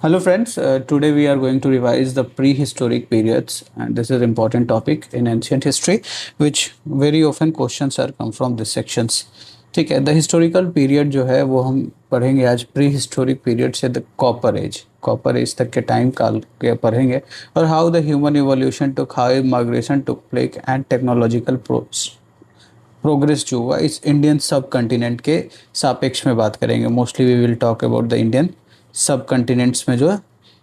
Hello friends, today we are going to revise the prehistoric periods and this is an important topic in ancient history which very often questions are come from this sections. ठीक है, the historical period जो है वो हम पढ़ेंगे आज pre historic period से the copper age तक के टाइम काल के पढ़ेंगे और how the human evolution took how migration took place and technological progress जो हुआ इस इंडियन सब कंटिनेंट के सापेक्ष में बात करेंगे। Mostly we will talk about the Indian subcontinents में जो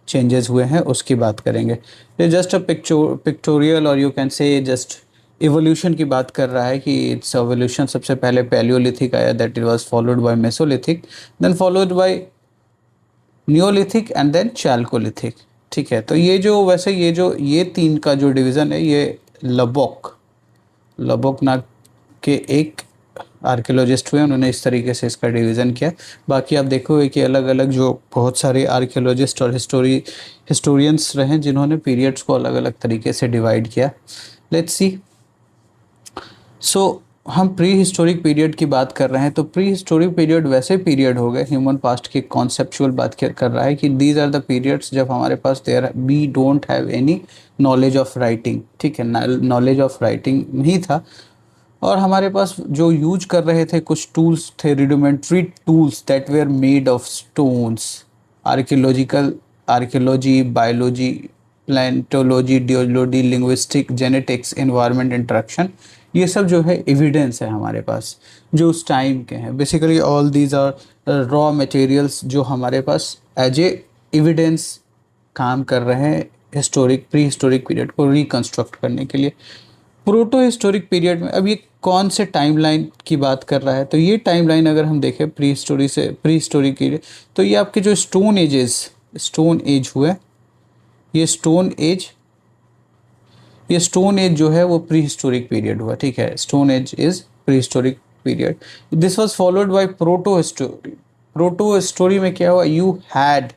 चेंजेस हुए हैं उसकी बात करेंगे। ये जस्ट अ पिक्टोरियल और you can say just evolution की बात कर रहा है कि इट्स एवोल्यूशन सबसे पहले पैलियोलिथिक आया, that it was followed by mesolithic, then followed by neolithic and then chalcolithic. ठीक है, तो ये जो वैसे ये तीन का जो डिवीज़न है ये लबोक नाग के एक आर्कियोलॉजिस्ट हुए, उन्होंने इस तरीके से इसका डिवीज़न किया। बाकी आप देखोगे कि अलग अलग जो बहुत सारे आर्कियोलॉजिस्ट और हिस्टोरियंस रहे जिन्होंने पीरियड्स को अलग अलग तरीके से डिवाइड किया। Let's see. सो हम प्री हिस्टोरिक पीरियड की बात कर रहे हैं, तो प्री हिस्टोरिक पीरियड वैसे पीरियड हो गए, ह्यूमन पास्ट की कॉन्सेप्चुअल बात कर रहा है कि दीज आर द पीरियड्स जब हमारे पास we don't have any knowledge of writing. ठीक है, नॉलेज ऑफ राइटिंग नहीं था और हमारे पास जो यूज कर रहे थे कुछ टूल्स थे, rudimentary tools that were made of stones. Archaeology, biology, palaeontology, geology, linguistic, genetics, environment, interaction, ये सब जो है एविडेंस है हमारे पास जो उस टाइम के हैं। Basically all these are raw materials जो हमारे पास एज ए एविडेंस काम कर रहे हैं प्री हिस्टोरिक पीरियड को रिकंस्ट्रक्ट करने के लिए। प्रोटो हिस्टोरिक पीरियड में अब ये कौन से टाइमलाइन की बात कर रहा है, तो ये टाइमलाइन अगर हम देखें प्री हिस्टोरिक की, तो ये आपके जो स्टोन एज हुए, ये स्टोन एज जो है वो प्री हिस्टोरिक पीरियड हुआ। ठीक है, stone age is pre historic period. This was followed bye proto history में क्या हुआ, यू हैड,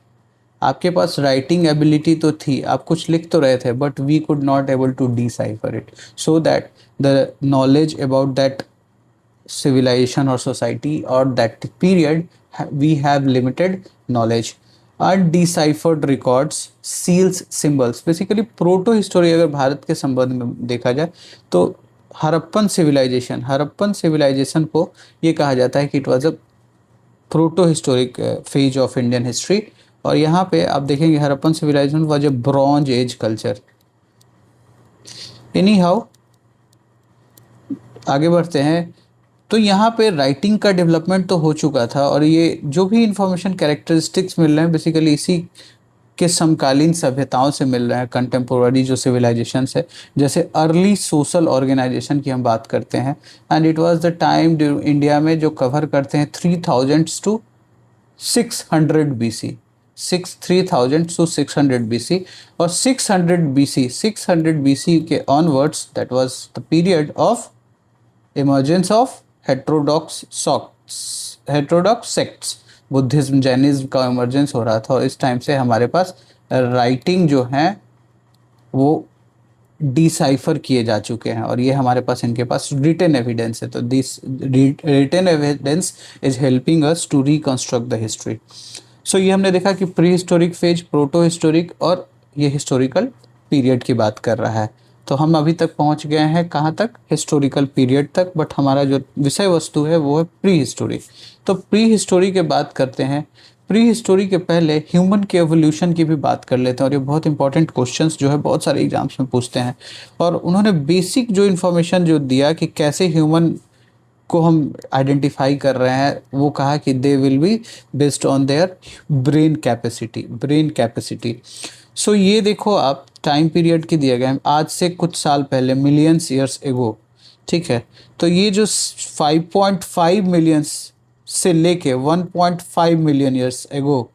आपके पास राइटिंग एबिलिटी तो थी, आप कुछ लिख तो रहे थे, but we could not able to decipher it, so that the knowledge about that civilization or society or that period we have limited knowledge। undeciphered records, seals, symbols, basically proto history अगर भारत के संबंध में देखा जाए तो Harappan civilisation को ये कहा जाता है कि it was a proto historic phase of Indian history. और यहाँ पे आप देखेंगे Harappan civilisation was a bronze age culture. Anyhow आगे बढ़ते हैं, तो यहाँ पे राइटिंग का डेवलपमेंट तो हो चुका था और ये जो भी इंफॉर्मेशन कैरेक्टरिस्टिक्स मिल रहे हैं बेसिकली इसी के समकालीन सभ्यताओं से मिल रहे हैं, कंटेम्पोररी जो सिविलाइजेशन है। जैसे अर्ली सोशल ऑर्गेनाइजेशन की हम बात करते हैं, and it was the time India में जो कवर करते हैं 3000 टू 600 BC, 3000 टू 600 BC। और 600 BC के onwards that was the period of emergence of heterodox sects, Buddhism Jainism का इमर्जेंस हो रहा था और इस टाइम से हमारे पास राइटिंग जो है वो डिसाइफर किए जा चुके हैं और ये हमारे पास इनके पास रिटन एविडेंस है। तो this written evidence is helping us to reconstruct the history. So ये हमने देखा कि prehistoric phase, proto historic और ये हिस्टोरिकल पीरियड की बात कर रहा है। तो हम अभी तक पहुंच गए हैं कहाँ तक, हिस्टोरिकल पीरियड तक, बट हमारा जो विषय वस्तु है वो है प्री हिस्टोरी। तो प्री हिस्टोरी के बात करते हैं। प्री हिस्टोरी के पहले ह्यूमन के एवोल्यूशन की भी बात कर लेते हैं और ये बहुत इंपॉर्टेंट क्वेश्चंस जो है बहुत सारे एग्जाम्स में पूछते हैं। और उन्होंने बेसिक जो इन्फॉर्मेशन जो दिया कि कैसे ह्यूमन को हम आइडेंटिफाई कर रहे हैं, वो कहा कि they will be based on their brain capacity. So ये देखो आप टाइम पीरियड की दिए गए हैं आज से कुछ साल पहले, मिलियंस ईयर्स एगो। ठीक है, तो ये जो 5.5 मिलियन से लेके 1.5 मिलियन ईयर्स एगो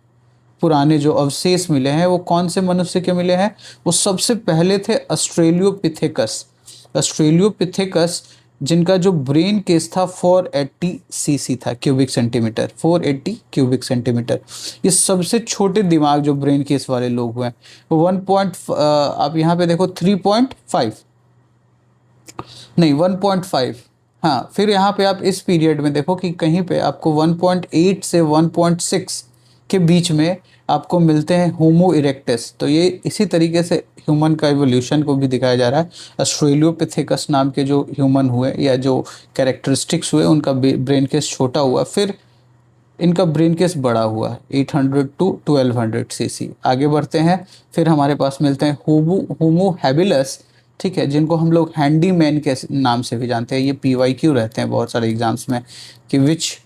पुराने जो अवशेष मिले हैं वो कौन से मनुष्य के मिले हैं, वो सबसे पहले थे ऑस्ट्रेलियोपिथेकस, जिनका जो ब्रेन केस था 480 सीसी था, क्यूबिक सेंटीमीटर, 480 क्यूबिक सेंटीमीटर। ये सबसे छोटे दिमाग जो ब्रेन केस वाले लोग हुए हैं। आप यहाँ पे देखो 3.5 नहीं 1.5, हाँ फिर यहाँ पे आप इस पीरियड में देखो कि कहीं पे आपको 1.8 से 1.6 के बीच में आपको मिलते हैं होमो इरेक्टस। तो ये इसी तरीके से ह्यूमन का इवोल्यूशन को भी दिखाया जा रहा है। ऑस्ट्रेलियोपिथेकस नाम के जो ह्यूमन हुए या जो कैरेक्टरिस्टिक्स हुए, उनका ब्रेन केस छोटा हुआ, फिर इनका ब्रेन केस बड़ा हुआ 800 टू 1200 सीसी। आगे बढ़ते हैं, फिर हमारे पास मिलते हैं होमो हैबिलस, ठीक है, जिनको हम लोग हैंडीमैन के नाम से भी जानते हैं। ये PYQ रहते हैं बहुत सारे एग्जाम्स में कि which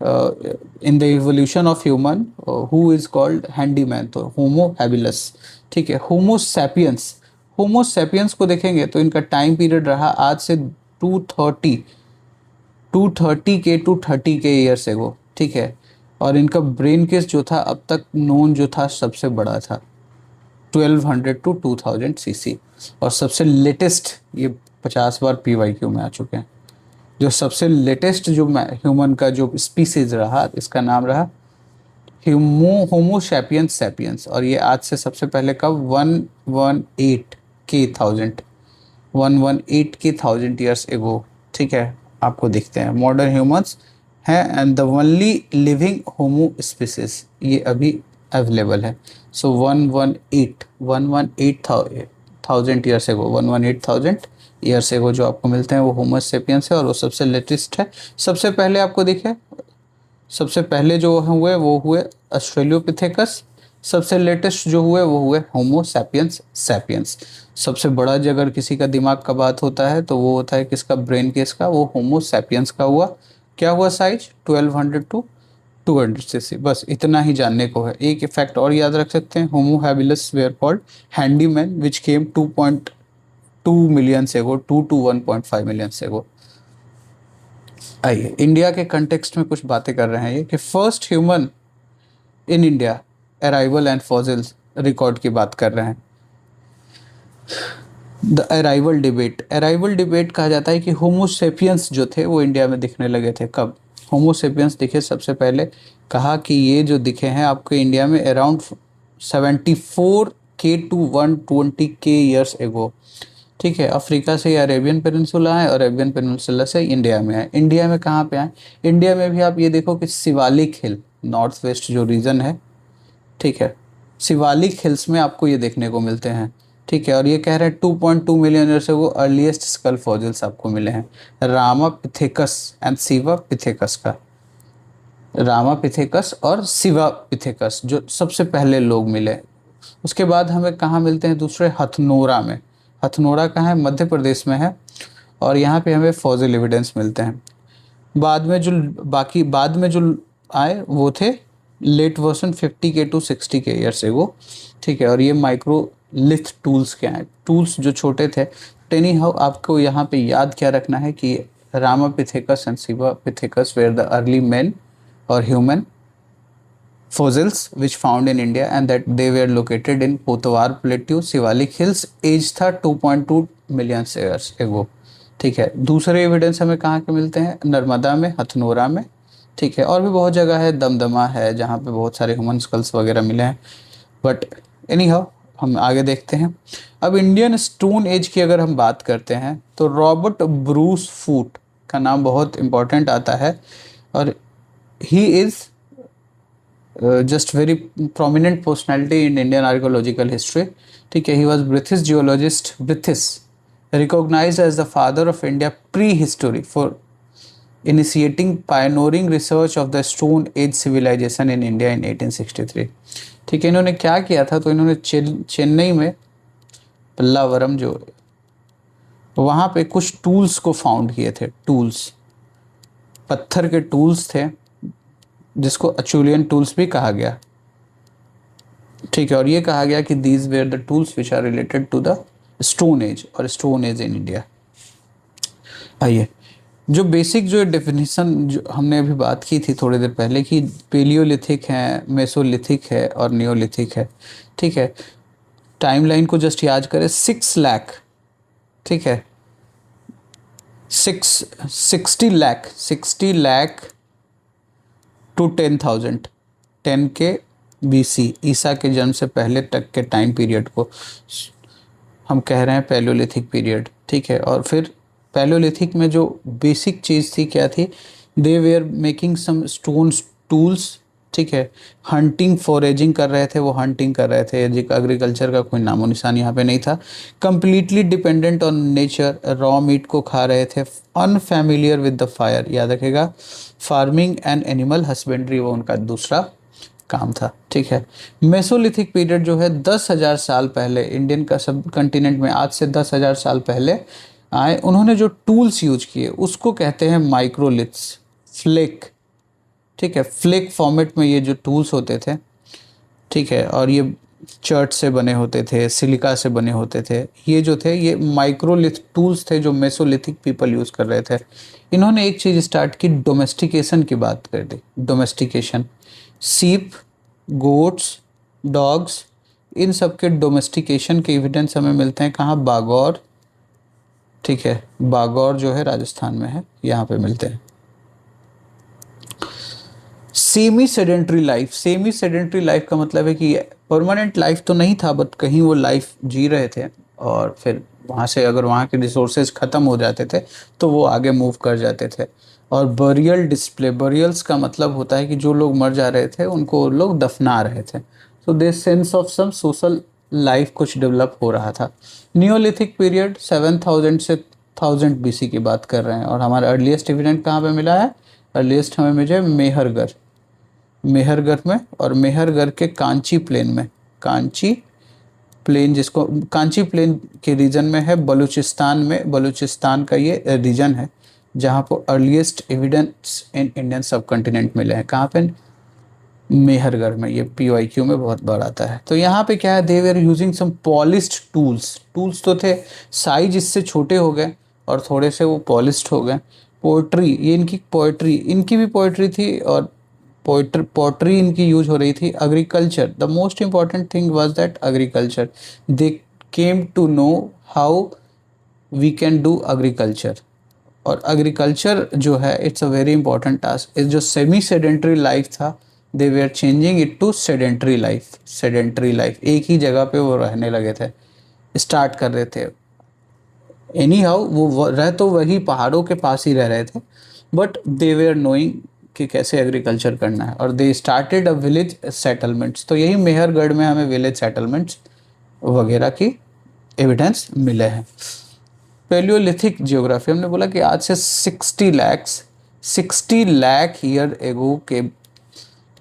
in the evolution of human who is called handyman, तो होमो हैबिलस, ठीक है। होमो सैपियंस को देखेंगे तो इनका टाइम पीरियड रहा आज से 230 के टू 30 के ईयर्स एगो, ठीक है। और इनका ब्रेन केस जो था अब तक नोन जो था सबसे बड़ा था 1200 टू 2000 सीसी। और सबसे लेटेस्ट, ये 50 बार PYQ में आ चुके हैं, जो सबसे लेटेस्ट जो ह्यूमन का जो स्पीसीज रहा, इसका नाम रहा होमो सैपियंस। और ये आज से सबसे पहले कब 118 के थाउजेंड ईयर्स एगो, ठीक है, आपको दिखते हैं मॉडर्न ह्यूमंस हैं। And the only living homo species ये अभी अवेलेबल है। सो 118,000 ईयर्स एगो, 118,000 ईयर्स एगो जो आपको मिलते हैं वो होमो सेपियंस है, और वो सबसे लेटेस्ट है। सबसे पहले आपको दिखे, सबसे पहले जो हुए वो हुए ऑस्ट्रेलियोपिथेकस, सबसे लेटेस्ट जो हुए वो हुए होमो सैपियंस। सबसे बड़ा अगर किसी का दिमाग का बात होता है तो वो होता है किसका, ब्रेन केस का, वो होमो सैपियंस का हुआ। क्या हुआ साइज 1200 टू 200 सीसी। बस इतना ही जानने को है। एक इफेक्ट और याद रख सकते हैं, होमो habilis where called handyman which came 2.2 million से गो, 2 to 1.5 मिलियन से गो। आइए इंडिया के कंटेक्स्ट में कुछ बातें कर रहे हैं ये कि first human in India arrival and fossils record की बात कर रहे हैं। द अराइवल डिबेट कहा जाता है कि होमोसेपियंस जो थे वो इंडिया में दिखने लगे थे कब। होमोसेपियंस दिखे सबसे पहले, कहा कि ये जो दिखे हैं आपके इंडिया में अराउंड 74 के टू 120 के ईयर्स एगो, ठीक है। अफ्रीका से अरेबियन पेनिनसुला आए, और अरेबियन पेनिनसुला से इंडिया में आए। इंडिया में कहाँ पे आए, इंडिया में भी आप ये देखो कि शिवालिक हिल, नॉर्थ वेस्ट जो रीजन है, ठीक है, शिवालिक हिल्स में आपको ये देखने को मिलते हैं, ठीक है। और ये कह रहे हैं 2.2 मिलियन ईयर से वो अर्लीस्ट स्कल फॉसिल्स आपको मिले हैं रामापिथेकस एंड शिवापिथेकस का। रामापिथेकस और शिवापिथेकस जो सबसे पहले लोग मिले। उसके बाद हमें कहाँ मिलते हैं, दूसरे हथनोरा में। हथनोरा कहाँ है, मध्य प्रदेश में है, और यहाँ पे हमें फॉसिल एविडेंस मिलते हैं। बाद में जो आए वो थे लेट वर्सन 50 के टू 60 के ईयर से वो, ठीक है। और ये माइक्रोलिथ टूल्स के आए, टूल्स जो छोटे थे। टेनी हाउ आपको यहाँ पे याद क्या रखना है कि Ramapithecus and Sivapithecus were the early men और human fossils which found in India and that they were located in Potawar Plateau, Shivalik Hills, age था 2.2 मिलियन ईयर्स एगो, ठीक है। दूसरे एविडेंस हमें कहाँ के मिलते हैं, नर्मदा में, हथनोरा में, ठीक है। और भी बहुत जगह है, दमदमा है जहाँ पे बहुत सारे ह्यूमन स्कल्स वगैरह मिले हैं। बट एनी हाउ हम आगे देखते हैं। अब इंडियन स्टोन एज की अगर हम बात करते हैं तो रॉबर्ट ब्रूस फूट का नाम बहुत इंपॉर्टेंट आता है, और he is just very prominent personality in Indian archaeological history, ठीक है। he was British geologist, recognized as the father of India prehistory for initiating pioneering research of the Stone Age civilization in India in 1863, ठीक है। इन्होंने क्या किया था, तो इन्होंने चेन्नई में पल्लावरम जो वहाँ पे कुछ टूल्स को फाउंड किए थे। टूल्स पत्थर के टूल्स थे जिसको अचुलियन टूल्स भी कहा गया, ठीक है। और ये कहा गया कि these were the tools which are related to the stone age और स्टोन एज इन इंडिया। आइए जो बेसिक जो डेफिनेशन जो हमने अभी बात की थी थोड़ी देर पहले कि पेलियोलिथिक है, मेसोलिथिक है और नियोलिथिक है, ठीक है। टाइमलाइन को जस्ट याद करें, 6 लाख, ठीक है, 60 लाख टू 10,000 10 के BC, ईसा के जन्म से पहले तक के टाइम पीरियड को हम कह रहे हैं पैलियोलिथिक पीरियड, ठीक है। और फिर पैलियोलिथिक में जो बेसिक चीज़ थी क्या थी, they were making some stone tools ठीक है। हंटिंग फॉरेजिंग कर रहे थे, वो हंटिंग कर रहे थे, एग्रीकल्चर का कोई नामो निशान यहाँ पे नहीं था। Completely dependent on nature, raw meat को खा रहे थे। अनफैमिलियर विद द फायर, याद रखेगा, फार्मिंग एंड एनिमल हस्बेंड्री वो उनका दूसरा काम था, ठीक है। मेसोलिथिक पीरियड जो है 10,000 साल पहले इंडियन का सब कंटिनेंट में, आज से 10,000 साल पहले आए। उन्होंने जो टूल्स यूज किए उसको कहते हैं माइक्रोलिथ्स, फ्लेक, ठीक है। फ्लेक फॉर्मेट में ये जो टूल्स होते थे, ठीक है, और ये चर्ट से बने होते थे, सिलिका से बने होते थे, ये जो थे ये माइक्रोलिथ टूल्स थे जो मेसोलिथिक पीपल यूज़ कर रहे थे। इन्होंने एक चीज़ स्टार्ट की, डोमेस्टिकेशन की बात कर दी, डोमेस्टिकेशन। सीप, गोट्स, डॉग्स, इन सब के डोमेस्टिकेशन के एविडेंस हमें मिलते हैं कहाँ? बागौर, ठीक है, बागौर जो है राजस्थान में है, यहाँ पे मिलते हैं। Semi sedentary life, semi sedentary life का मतलब है कि परमानेंट लाइफ तो नहीं था, बट कहीं वो लाइफ जी रहे थे, और फिर वहाँ से अगर वहाँ के रिसोर्सेज ख़त्म हो जाते थे तो वो आगे मूव कर जाते थे। और बरियल डिस्प्ले, बरियल्स का मतलब होता है कि जो लोग मर जा रहे थे उनको वो लोग दफना रहे थे। तो this sense of some social life कुछ डेवलप हो रहा था। नियोलिथिक पीरियड 7000 से 1000 बीसी की बात कर रहे हैं, और हमारा अर्लीस्ट एविडेंट कहाँ पे मिला है? अर्लीस्ट हमें मुझे मेहरगढ़, मेहरगढ़ में, और मेहरगढ़ के कांची प्लेन में, कांची प्लेन जिसको कांची प्लेन के रीजन में है, बलूचिस्तान में, बलूचिस्तान का ये रीजन है जहाँ पर अर्लीस्ट एविडेंस इन इंडियन सब कॉन्टिनेंट मिले हैं। कहाँ पे? मेहरगढ़ में। ये PYQ में बहुत बार आता है। तो यहाँ पे क्या है, they were using some polished tools, tools तो थे, साइज इससे छोटे हो गए और थोड़े से वो पॉलिश्ड हो गए। पोइट्री, ये इनकी पोइट्री, इनकी भी पोइट्री थी, और पोट्री इनकी यूज हो रही थी। Agriculture, the most important thing was that agriculture, they came to know how we can do agriculture. और एग्रीकल्चर जो है it's a very important task. इस जो सेमी सेडेंट्री लाइफ था, they way are changing it to sedentary life, sedentary life, एक ही जगह पे वो रहने लगे थे, स्टार्ट कर रहे थे। एनी हाउ वो रह तो वही पहाड़ों के पास ही रह रहे थे, बट दे वेर नोइंग कि कैसे एग्रीकल्चर करना है, और they started a village settlements. तो यही मेहरगढ़ में हमें विलेज सेटलमेंट्स वगैरह की एविडेंस मिले हैं। पैलियोलिथिक जियोग्राफी, हमने बोला कि आज से 60 लाख ईयर एगो के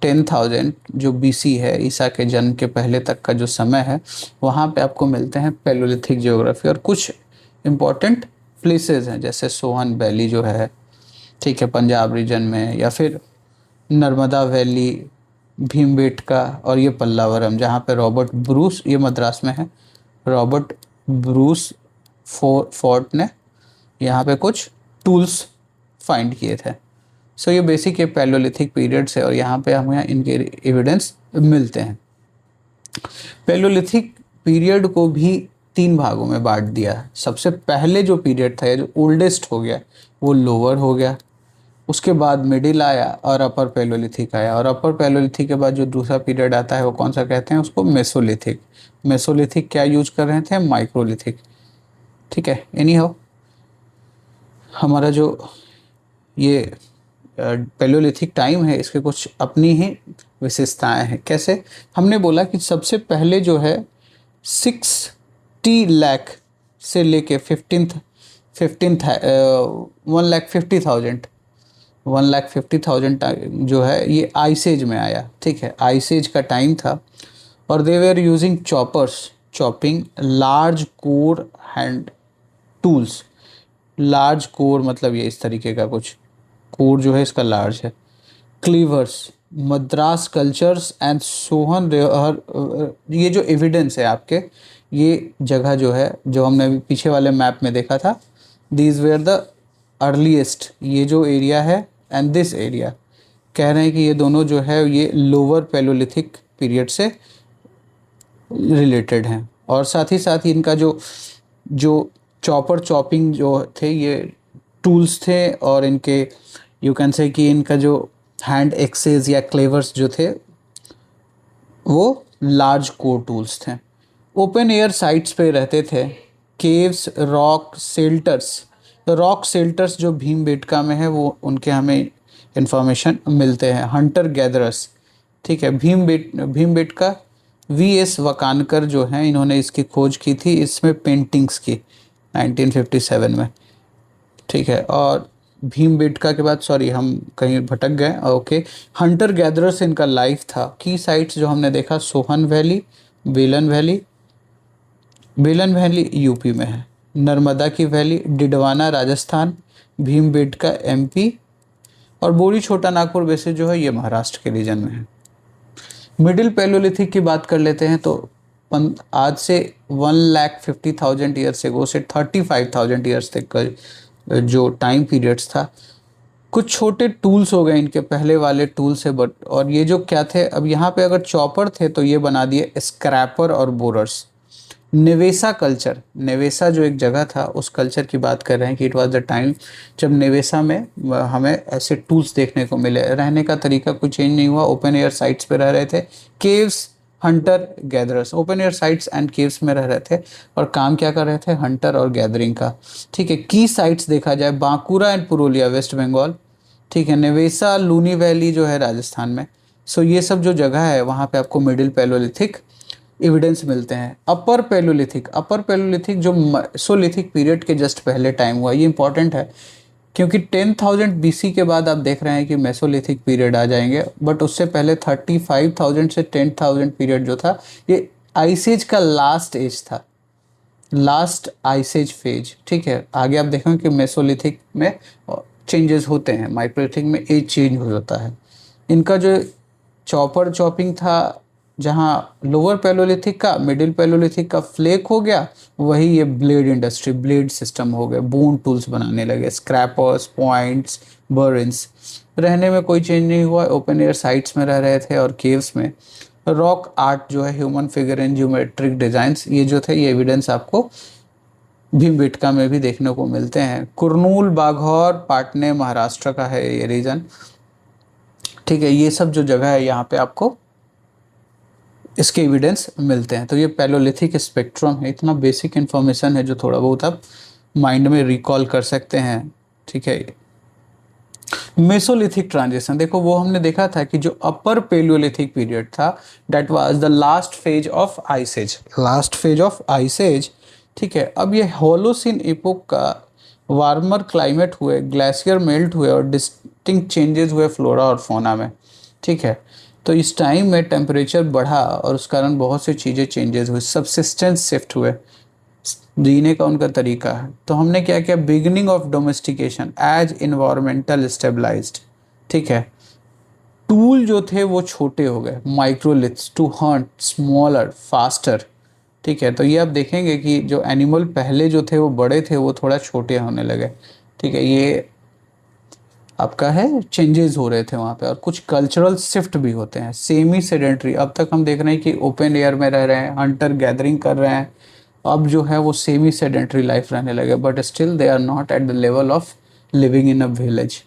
10,000 जो BC है, ईसा के जन्म के पहले तक का जो समय है, वहाँ पे आपको मिलते हैं पैलियोलिथिक जियोग्राफी। और कुछ इम्पोर्टेंट प्लेसेस हैं जैसे सोहन वैली जो है, ठीक है, पंजाब रीजन में, या फिर नर्मदा वैली, भीमबेटका, और ये पल्लावरम जहाँ पे रॉबर्ट ब्रूस, ये मद्रास में है, रॉबर्ट ब्रूस फोर्ट ने यहाँ पे कुछ टूल्स फाइंड किए थे। सो ये बेसिक ये पैलियोलिथिक पीरियड से, और यहाँ पे हमें इनके एविडेंस मिलते हैं। पैलियोलिथिक पीरियड को भी 3 भागों में बांट दिया। सबसे पहले जो पीरियड था, जो ओल्डेस्ट हो गया, वो लोअर हो गया, उसके बाद मिडिल आया, और अपर पैलियोलिथिक आया, और अपर पैलियोलिथिक के बाद जो दूसरा पीरियड आता है वो कौन सा कहते हैं? उसको मेसोलिथिक। मेसोलिथिक क्या यूज कर रहे थे? माइक्रोलिथिक, ठीक है। एनी हाउ हमारा जो ये पैलियोलिथिक टाइम है, इसके कुछ अपनी ही विशेषताएं हैं। कैसे? हमने बोला कि सबसे पहले जो है 60 लाख से लेके 1,50,000 जो है ये आइस एज में आया, ठीक है, आइस एज का टाइम था। और दे were using choppers, chopping, large core hand tools. Large core मतलब ये इस तरीके का कुछ कोर जो है इसका लार्ज है। क्लीवर्स, मद्रास कल्चर्स एंड सोहन ये जो एविडेंस है आपके, ये जगह जो है, जो हमने अभी पीछे वाले मैप में देखा था, दीज वेयर द अर्लीस्ट, ये जो एरिया है एंड दिस एरिया, कह रहे हैं कि ये दोनों जो है ये लोअर पैलियोलिथिक पीरियड से रिलेटेड हैं। और साथ ही साथ इनका जो जो चॉपर चॉपिंग जो थे ये टूल्स थे, और इनके यू कैन से कि इनका जो हैंड एक्सेस या क्लेवर्स जो थे वो लार्ज कोर टूल्स थे। ओपन एयर साइट्स पे रहते थे। Caves, rock shelters, rock shelters जो भीमबेटका में है वो उनके हमें इंफॉर्मेशन मिलते हैं। हंटर गैदरर्स, ठीक है। भीमबेटका वी.एस. वकानकर जो हैं इन्होंने इसकी खोज की थी, इसमें पेंटिंग्स की 1957 में। ठीक है। और भीमबेटका के बाद, सॉरी हम कहीं भटक गए, ओके, हंटर गैदरर्स इनका लाइफ था। की साइट्स जो हमने देखा, सोहन वैली, बेलन वैली, बेलन वैली यूपी में है, नर्मदा की वैली, डिडवाना राजस्थान, भीमबेटका एमपी, और बोरी छोटा नागपुर बेसिन जो है ये महाराष्ट्र के रीजन में है। मिडिल पैलोलिथिक की बात कर लेते हैं तो आज से 1,50,000 ईयर्स एगो से 35,000 ईयर्स तक का जो टाइम पीरियड्स था। कुछ छोटे टूल्स हो गए इनके, पहले वाले टूल से, बट और ये जो क्या थे, अब यहाँ पे अगर चॉपर थे तो ये बना दिए स्क्रैपर और बोरर्स। नेवेसा कल्चर, नेवेसा जो एक जगह था उस कल्चर की बात कर रहे हैं कि इट वाज द टाइम जब नेवेसा में हमें ऐसे टूल्स देखने को मिले। रहने का तरीका कुछ चेंज नहीं हुआ, ओपन एयर साइट्स पे रह रहे थे, caves, Hunter gatherers, open air sites and caves में रह रहे थे और काम क्या कर रहे थे, हंटर और गैदरिंग का। ठीक है। की साइट्स देखा जाए, बांकुरा एंड पुरुलिया वेस्ट बंगाल, ठीक है, नेवेसा लूनी वैली जो है राजस्थान में। सो ये सब जो जगह है वहाँ पे आपको मिडिल पैलोलिथिक एविडेंस मिलते हैं। अपर पैलोलिथिक जो मेसोलिथिक पीरियड के जस्ट पहले टाइम हुआ, ये इंपॉर्टेंट है क्योंकि 10,000 बीसी के बाद आप देख रहे हैं कि मेसोलिथिक पीरियड आ जाएंगे, बट उससे पहले 35,000 से 10,000 पीरियड जो था ये आइस एज का लास्ट एज था, लास्ट आइस एज फेज। ठीक है। आगे आप देखेंगे कि मेसोलिथिक में चेंजेस होते हैं, माइक्रोलिथिक में एज चेंज हो जाता है। इनका जो चॉपर चॉपिंग था, जहाँ लोअर पैलोलिथिक का, मिडिल पैलोलिथिक का फ्लेक हो गया, वही ये ब्लेड इंडस्ट्री, ब्लेड सिस्टम हो गए, बोन टूल्स बनाने लगे, स्क्रैपर्स, पॉइंट्स, बर्न्स। रहने में कोई चेंज नहीं हुआ, ओपन एयर साइट्स में रह रहे थे और केव्स में। रॉक आर्ट जो है, human figure and geometric designs, ये जो थे ये एविडेंस आपको भीमबेटका में भी देखने को मिलते हैं। कुरनूल, बाघौर, पाटने महाराष्ट्र का है ये रीजन। ठीक है। ये सब जो जगह है यहाँ पे आपको इसके एविडेंस मिलते हैं। तो ये पैलोलिथिक स्पेक्ट्रम है, इतना बेसिक इन्फॉर्मेशन है जो थोड़ा बहुत आप माइंड में रिकॉल कर सकते हैं। ठीक है। मेसोलिथिक ट्रांजिशन देखो, वो हमने देखा था कि जो अपर पैलियोलिथिक पीरियड था that was the last phase of ice age, last phase of ice age. ठीक है। अब ये होलोसिन इपोक का वार्मर क्लाइमेट हुए, ग्लेशियर मेल्ट हुए और डिस्टिंक्ट चेंजेस हुए फ्लोरा और फौना में। ठीक है। तो इस टाइम में टेम्परेचर बढ़ा और उस कारण बहुत सी चीज़ें चेंजेस हुई, सबसिस्टेंस शिफ्ट हुए, जीने का उनका तरीका है। तो हमने क्या किया, beginning of domestication as environmental stabilised. ठीक है। टूल जो थे वो छोटे हो गए, microliths to hunt smaller faster. ठीक है। तो ये आप देखेंगे कि जो एनिमल पहले जो थे वो बड़े थे, वो थोड़ा छोटे होने लगे। ठीक है। ये आपका है चेंजेस हो रहे थे वहाँ पे, और कुछ कल्चरल शिफ्ट भी होते हैं। सेमी सेडेंट्री, अब तक हम देख रहे हैं कि ओपन एयर में रह रहे हैं, हंटर गैदरिंग कर रहे हैं, अब जो है वो सेमी सेडेंट्री लाइफ रहने लगे, but still they are not at the level of living in a village,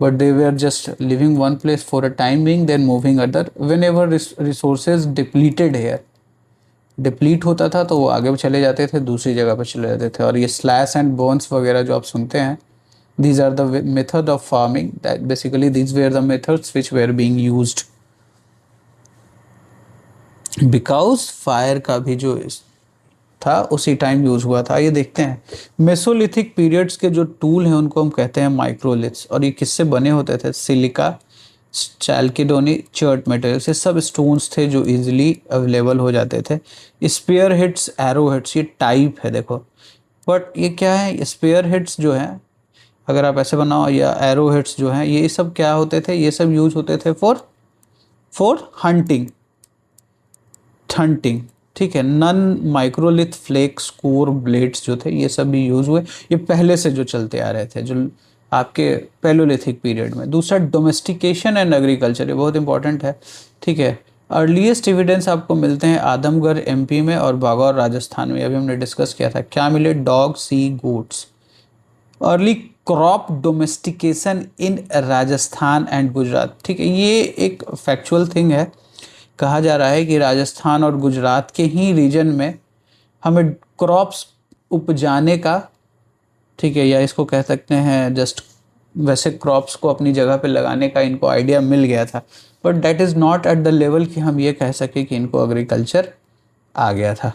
but they way are just living one place for a time being, then moving other whenever resources depleted here, deplete होता था तो वो आगे चले जाते थे, दूसरी जगह पर चले जाते थे। और ये स्लैश एंड बोन्स वगैरह जो आप सुनते हैं, these are the method of farming, that basically these were the methods which were being used, because fire का भी जो था उसी टाइम यूज हुआ था। ये देखते हैं मेसोलिथिक पीरियड्स के जो टूल हैं उनको हम कहते हैं माइक्रोलिथ्स, और ये किससे बने होते थे, सिलिका, चैल्किडोनी, चर्ट मटेरियल से सब स्टोन्स थे जो इजीली अवेलेबल हो जाते थे। स्पेयर हिट्स, एरो हिट्स, ये टाइप है देखो, बट ये क्या है, स्पेयर हिट्स जो है अगर आप ऐसे बनाओ, या एरो हेड्स जो हैं, ये सब क्या होते थे, ये सब यूज होते थे फॉर हंटिंग, हंटिंग। ठीक है। Non microlith flakes core blades जो थे ये सब भी यूज हुए, ये पहले से जो चलते आ रहे थे जो आपके पैलोलिथिक पीरियड में। दूसरा डोमेस्टिकेशन एंड एग्रीकल्चर, ये बहुत इंपॉर्टेंट है। ठीक है। अर्लीस्ट एविडेंस आपको मिलते हैं आदमगढ़ एमपी में और बागौर राजस्थान में, अभी हमने डिस्कस किया था। क्या मिले, dog, sea, goats. Early crop domestication in Rajasthan and Gujarat. ठीक है। ये एक फैक्चुअल थिंग है, कहा जा रहा है कि राजस्थान और गुजरात के ही रीजन में हमें क्रॉप्स उपजाने का, ठीक है, या इसको कह सकते हैं जस्ट वैसे क्रॉप्स को अपनी जगह पे लगाने का इनको आइडिया मिल गया था। But that is not at the level कि हम ये कह सकें कि इनको एग्रीकल्चर आ गया था।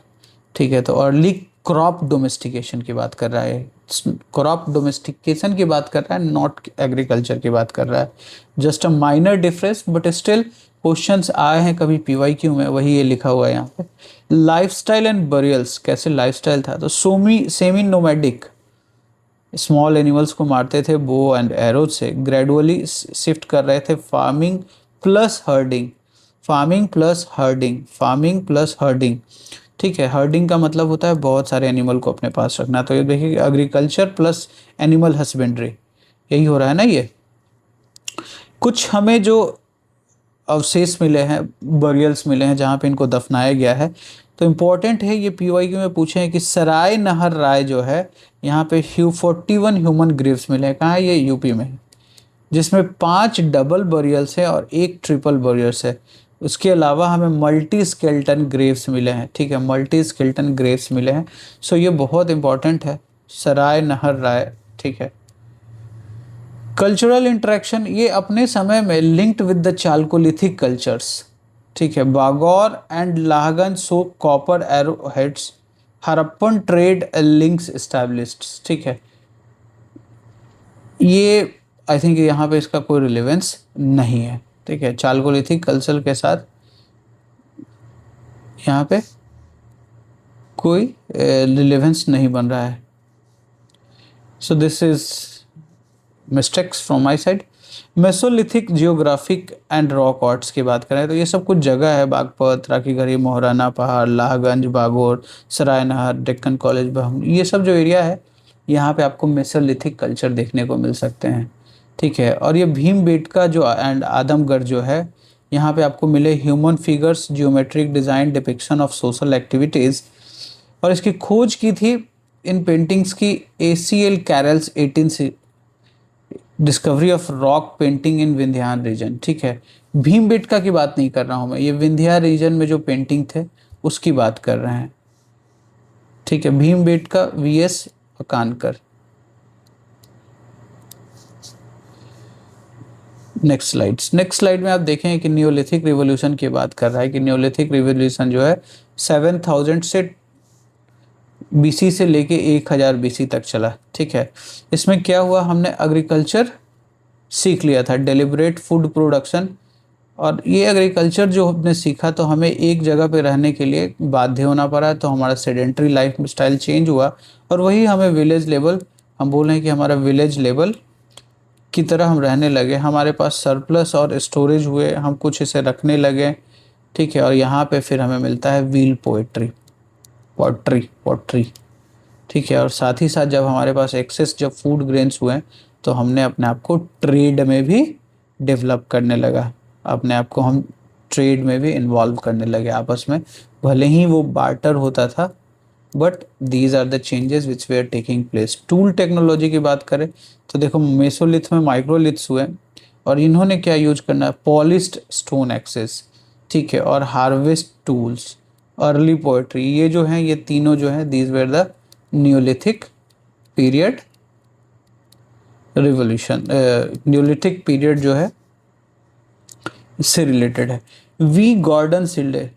ठीक है, तो अर्ली क्रॉप डोमेस्टिकेशन की बात कर रहा है, क्रॉप डोमेस्टिकेशन की बात कर रहा है, नॉट एग्रीकल्चर की बात कर रहा है। Just a minor difference, but still questions आए हैं कभी पीवाईक्यू में, वही ये लिखा हुआ है यहाँ पे। लाइफस्टाइल एंड बरियल्स, कैसे लाइफस्टाइल था, तो सेमी नोमैडिक, स्मॉल एनिमल्स को मारते थे बो एंड एरोज से, ग्रेजुअली शिफ्ट कर रहे थे farming plus herding, farming plus herding, farming plus herding. ठीक है, हर्डिंग का मतलब होता है बहुत सारे एनिमल को अपने पास रखना, तो ये देखिए एग्रीकल्चर प्लस एनिमल हस्बेंड्री, यही हो रहा है ना। ये कुछ हमें जो अवशेष मिले हैं, बरियल्स मिले हैं जहाँ पे इनको दफनाया गया है, तो इम्पोर्टेंट है, ये पीवाईक्यू में पूछे हैं कि सराय नहर राय जो है, यहाँ पे 41 ह्यूमन ग्रेव्स मिले हैं। कहाँ है ये? यूपी में है, जिसमें 5 डबल बरियल्स है और 1 ट्रिपल बरियल्स है। उसके अलावा हमें मल्टी स्केल्टन ग्रेव्स मिले हैं। ठीक है, मल्टी स्केल्टन ग्रेव्स मिले हैं। सो ये बहुत इंपॉर्टेंट है, सराय नहर राय। ठीक है, कल्चरल इंटरेक्शन, ये अपने समय में linked with the chalcolithic cultures. ठीक है, Bagor and Langhnaj so copper arrow heads, Harappan trade links established. ठीक है, ये आई थिंक यहाँ पे इसका कोई रिलेवेंस नहीं है। ठीक है, चालकोलिथिक कल्चर के साथ यहाँ पे कोई रिलेवेंस नहीं बन रहा है। So this is mistakes from my side. Mesolithic geographic and rock arts की बात करें तो ये सब कुछ जगह है, बागपत, राखीगढ़ी, मोहराना पहाड़, लाहगंज, बागोर, सरायनहर, डेक्कन कॉलेज, ये सब जो एरिया है, यहाँ पे आपको मेसोलिथिक कल्चर देखने को मिल सकते हैं। ठीक है, और ये भीमबेटका जो एंड आदमगढ़ जो है, यहाँ पे आपको मिले human figures, geometric design, depiction of social activities. और इसकी खोज की थी इन पेंटिंग्स की ACL कैरल्स 18 discovery of rock painting in Vindhyan region. ठीक है, भीमबेटका की बात नहीं कर रहा हूँ मैं, ये विंध्या रीजन में जो पेंटिंग थे उसकी बात कर रहे हैं। ठीक है, भीमबेटका VS कानकर। नेक्स्ट स्लाइड में आप देखें कि नियोलिथिक रिवॉल्यूशन की बात कर रहा है कि नियोलिथिक रिवॉल्यूशन जो है 7000 से BC से लेके 1000 BC तक चला। ठीक है, इसमें क्या हुआ, हमने एग्रीकल्चर सीख लिया था, डेलिब्रेट फूड प्रोडक्शन। और ये एग्रीकल्चर जो हमने सीखा तो हमें एक जगह पे रहने के लिए बाध्य होना पड़ा, तो हमारा सेडेंट्री लाइफ स्टाइल चेंज हुआ, और वही हमें विलेज लेवल, हम बोल रहे हैं कि हमारा विलेज लेवल की तरह हम रहने लगे, हमारे पास सरप्लस और स्टोरेज हुए, हम कुछ इसे रखने लगे। ठीक है, और यहाँ पे फिर हमें मिलता है व्हील पोएट्री, पॉटरी। ठीक है, और साथ ही साथ जब हमारे पास एक्सेस जब फूड ग्रेन्स हुए तो हमने अपने आप को ट्रेड में भी डेवलप करने लगा, अपने आप को हम ट्रेड में भी इन्वॉल्व करने लगे आपस में, भले ही वो बार्टर होता था, but these are the changes which we are taking place. Tool technology की बात करें तो देखो मेसोलिथ में माइक्रोलिथ्स हुए, और इन्होंने क्या यूज करना है, पॉलिश्ड स्टोन एक्सेस। ठीक है, और हार्वेस्ट टूल्स, अर्ली पोएट्री, ये जो हैं, ये तीनों जो हैं, these were the Neolithic period revolution, Neolithic period जो है इससे रिलेटेड है। वी गॉर्डन सिल्डे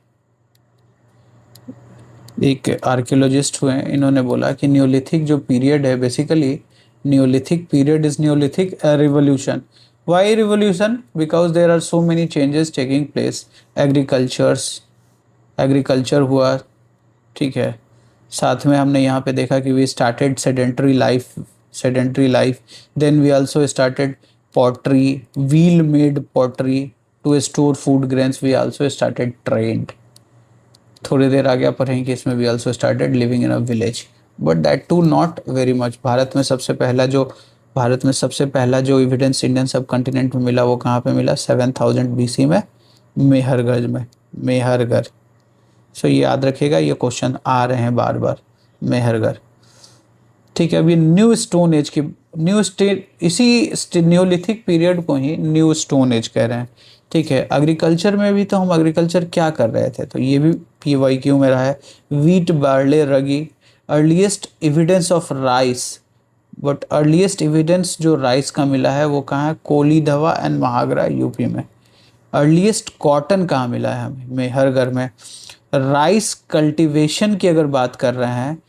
एक आर्कियोलॉजिस्ट हुए, इन्होंने बोला कि न्यूलिथिक जो पीरियड है, basically neolithic period is neolithic revolution. Why revolution? Because there are so many changes taking place, agriculture हुआ। ठीक है, साथ में हमने यहाँ पे देखा कि we started sedentary life, then we also started pottery, wheel made pottery to store food grains, we also started trade. थोड़ी देर आगे आप पढ़ेंगे कि इसमें we also started living in a village, but that too not very much. Bharat में सबसे पहला जो एविडेंस इंडियन सब कॉन्टिनेंट में मिला, वो कहाँ पे मिला? 7000 BC में, मेहरगढ़। सो ये याद रखिएगा, ये क्वेश्चन आ रहे हैं बार बार, मेहरगढ़। ठीक है, अब ये न्यू स्टोन एज की इसी न्यूलिथिक पीरियड को ही न्यू स्टोन एज कह रहे हैं। ठीक है, एग्रीकल्चर में भी तो हम एग्रीकल्चर क्या कर रहे थे, तो ये भी PYQ में रहा है। Wheat, barley, Ragi, earliest evidence of rice, but earliest evidence जो राइस का मिला है वो कहाँ है? कोली धवा एंड महागरा, यूपी में। अर्लीस्ट कॉटन कहाँ मिला है हमें, मेहरगढ़ में। राइस कल्टीवेशन की अगर बात कर रहे हैं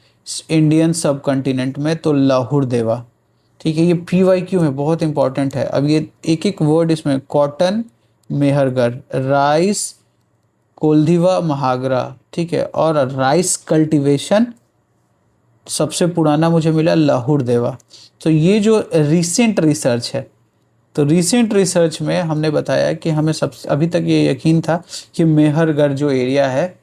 इंडियन सब कॉन्टिनेंट में, तो लाहुर देवा। ठीक है, ये PYQ है, बहुत इंपॉर्टेंट है। अब ये एक एक वर्ड इसमें, कॉटन मेहरगढ़, राइस कोल्धिवा महागरा, ठीक है, और राइस कल्टीवेशन सबसे पुराना मुझे मिला लाहुर देवा। तो ये जो रिसेंट रिसर्च है, तो रिसेंट रिसर्च में हमने बताया कि हमें सब अभी तक ये यकीन था कि मेहरगढ़ जो एरिया है,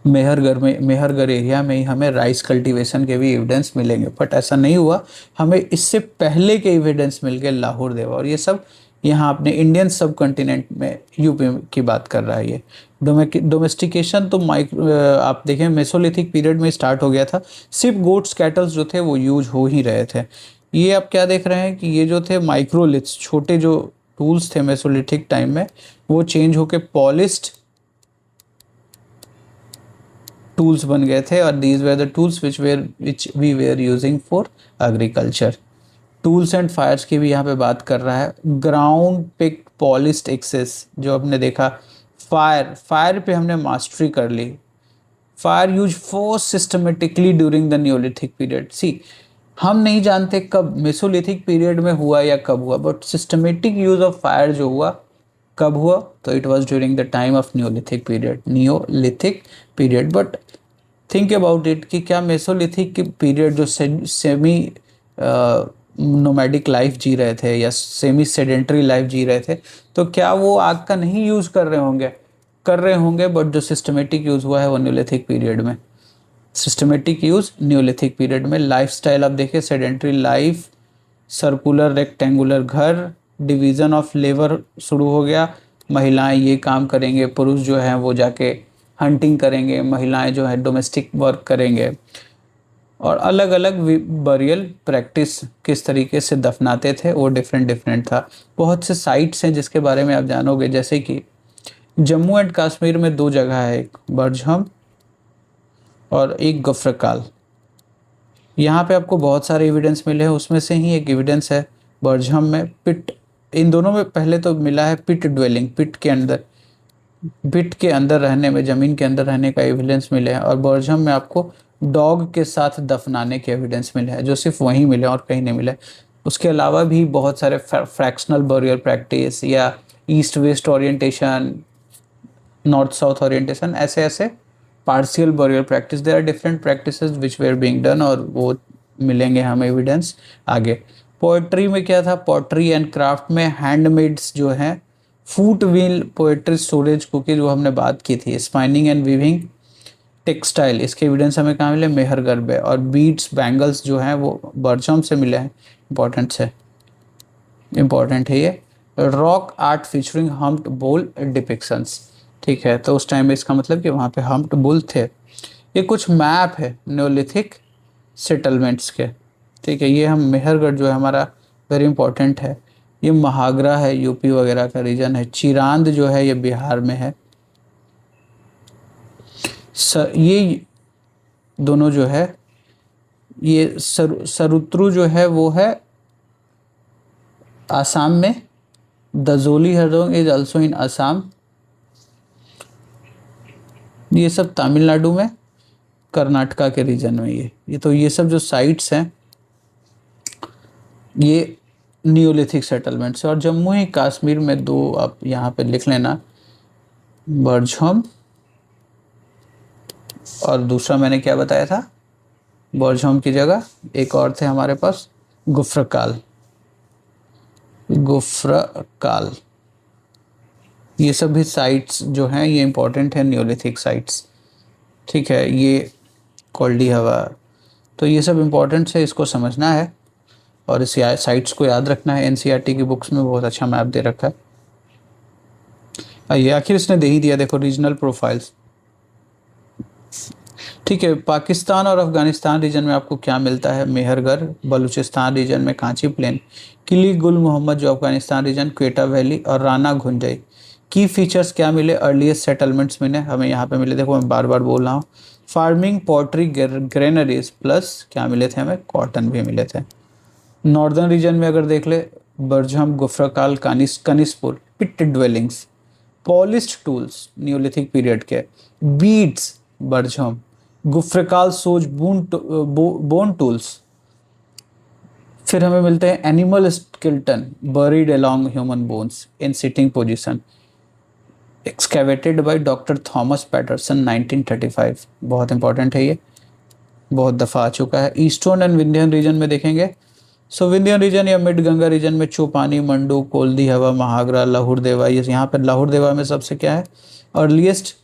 मेहरगढ़ एरिया में ही हमें राइस कल्टीवेशन के भी एविडेंस मिलेंगे, बट ऐसा नहीं हुआ। हमें इससे पहले के एविडेंस मिल गए लाहौर देवा, और ये सब यहाँ अपने इंडियन सब कॉन्टिनेंट में यूपी की बात कर रहा है ये। डोमेस्टिकेशन तो आप देखें मेसोलिथिक पीरियड में स्टार्ट हो गया था। सिर्फ गोट्स कैटल्स जो थे वो यूज हो ही रहे थे। ये आप क्या देख रहे हैं कि ये जो थे माइक्रोलिथ्स, छोटे जो टूल्स थे मेसोलिथिक टाइम में, वो चेंज होके पॉलिश्ड टूल्स बन गए थे, और these were the tools which we were using for agriculture. Tools and fires की भी यहाँ पे बात कर रहा है। ग्राउंड पिक पॉलिश्ड एक्सेस जो हमने देखा। फायर पे हमने मास्टरी कर ली। Fire use for systematically during the neolithic period. See, हम नहीं जानते कब मेसोलिथिक पीरियड में हुआ या कब हुआ, but systematic use of fire जो हुआ कब हुआ, तो it was during the time of Neolithic period. But think about it कि क्या मेसोलिथिक की पीरियड जो सेमी नोमैडिक लाइफ जी रहे थे या सेमी सेडेंटरी लाइफ जी रहे थे, तो क्या वो आग का नहीं यूज़ कर रहे होंगे, बट जो सिस्टमेटिक यूज़ हुआ है वो न्योलिथिक पीरियड में। सिस्टमेटिक यूज़ न्योलिथिक पीरियड में। लाइफस्टाइल आप देखिए, सेडेंटरी लाइफ, सर्कुलर रेक्टेंगुलर घर, डिवीज़न ऑफ लेबर शुरू हो गया। महिलाएं ये काम करेंगे, पुरुष जो हैं वो जाके हंटिंग करेंगे, महिलाएं जो है डोमेस्टिक वर्क करेंगे। और अलग अलग बरियल प्रैक्टिस किस तरीके से दफनाते थे वो डिफरेंट था। बहुत से साइट्स हैं जिसके बारे में आप जानोगे, जैसे कि जम्मू एंड कश्मीर में 2 जगह है, एक बरझम और एक गफ्रकाल। यहाँ पे आपको बहुत सारे एविडेंस मिले हैं, उसमें से ही एक एविडेंस है बरझम में पिट। इन दोनों में पहले तो मिला है पिट ड्वेलिंग, पिट के अंदर रहने में, ज़मीन के अंदर रहने का एविडेंस मिले हैं। और बरझम में आपको डॉग के साथ दफनाने के एविडेंस मिले हैं, जो सिर्फ वहीं मिले और कहीं नहीं मिले। उसके अलावा भी बहुत सारे फ्रैक्शनल बरियल प्रैक्टिस या east west orientation, north south orientation, ऐसे ऐसे partial burial practice, there are different practices which were being done, और वो मिलेंगे हमें एविडेंस आगे। पोएट्री में क्या था, पॉटरी एंड क्राफ्ट में हैंडमेड्स जो हैं, फूट व्हील पोएट्री स्टोरेज कुकी जो हमने बात की थी, स्पाइनिंग एंड वीविंग, टेक्सटाइल, इसके एविडेंस हमें कहाँ मिले, मेहरगढ़ में। और बीड्स बैंगल्स जो हैं वो बरझम से मिले हैं, इंपॉर्टेंट है ये। Rock art featuring humped bull depictions, ठीक है, तो उस टाइम में इसका मतलब कि वहाँ पे हम्प्ड बुल थे। ये कुछ मैप है न्योलिथिक सेटलमेंट्स के, ठीक है। ये हम मेहरगढ़ जो है हमारा वेरी इंपॉर्टेंट है। ये महागरा है, यूपी वगैरह का रीजन है। चिरांद जो है ये बिहार में है। ये दोनों जो है, ये सरुत्रु जो है वो है आसाम में। दजोली हरदोंग इज ऑल्सो इन आसाम। ये सब तमिलनाडु में, कर्नाटका के रीजन में। ये तो ये सब जो साइट्स हैं ये न्योलिथिक सेटलमेंट्स। और जम्मू ही कश्मीर में 2 आप यहाँ पे लिख लेना, बरझम और दूसरा मैंने क्या बताया था, बरझम की जगह एक और थे हमारे पास, गुफ्रकाल। ये सब भी साइट्स जो हैं ये इंपॉर्टेंट है, न्योलिथिक साइट्स, ठीक है। ये कोल्डी हवा, तो ये सब इंपॉर्टेंट है, इसको समझना है और इस साइट्स को याद रखना है। एनसीईआरटी की बुक्स में बहुत अच्छा मैप दे रखा है। ये आखिर इसने दे ही दिया, देखो रीजनल प्रोफाइल्स, ठीक है। पाकिस्तान और अफगानिस्तान रीजन में आपको क्या मिलता है, मेहरगढ़। बलूचिस्तान रीजन में कांची प्लेन, किली गुल मोहम्मद जो अफगानिस्तान रीजन, क्वेटा वैली और राना घुंजई। की फीचर्स क्या मिले, अर्लीस्ट सेटलमेंट्स मिले हमें यहाँ पे मिले, देखो मैं बार बार बोल रहा हूँ, फार्मिंग, पोट्री, ग्रेनरीज, प्लस क्या मिले थे हमें, कॉटन भी मिले थे। नॉर्दर्न रीजन में अगर देख ले, Burzahom, Gufkral, Kanispur, pit dwellings, polished tools neolithic period के, beads Burzahom, Gufkral shows bone tools. फिर हमें मिलते हैं animal skeleton buried along human bones in sitting position, excavated by doctor Thomas Paterson 1935। बहुत इंपॉर्टेंट है ये, बहुत दफ़ा आ चुका है। ईस्टर्न एंड विंध्यन रीजन में देखेंगे, सो विंध्यन रीजन या मिड गंगा रीजन में चौपानी, मंडू, कोल्दी हवा, महागरा, लाहौर देवा। ये यहाँ पर लाहौर देवा में सबसे क्या है, earliest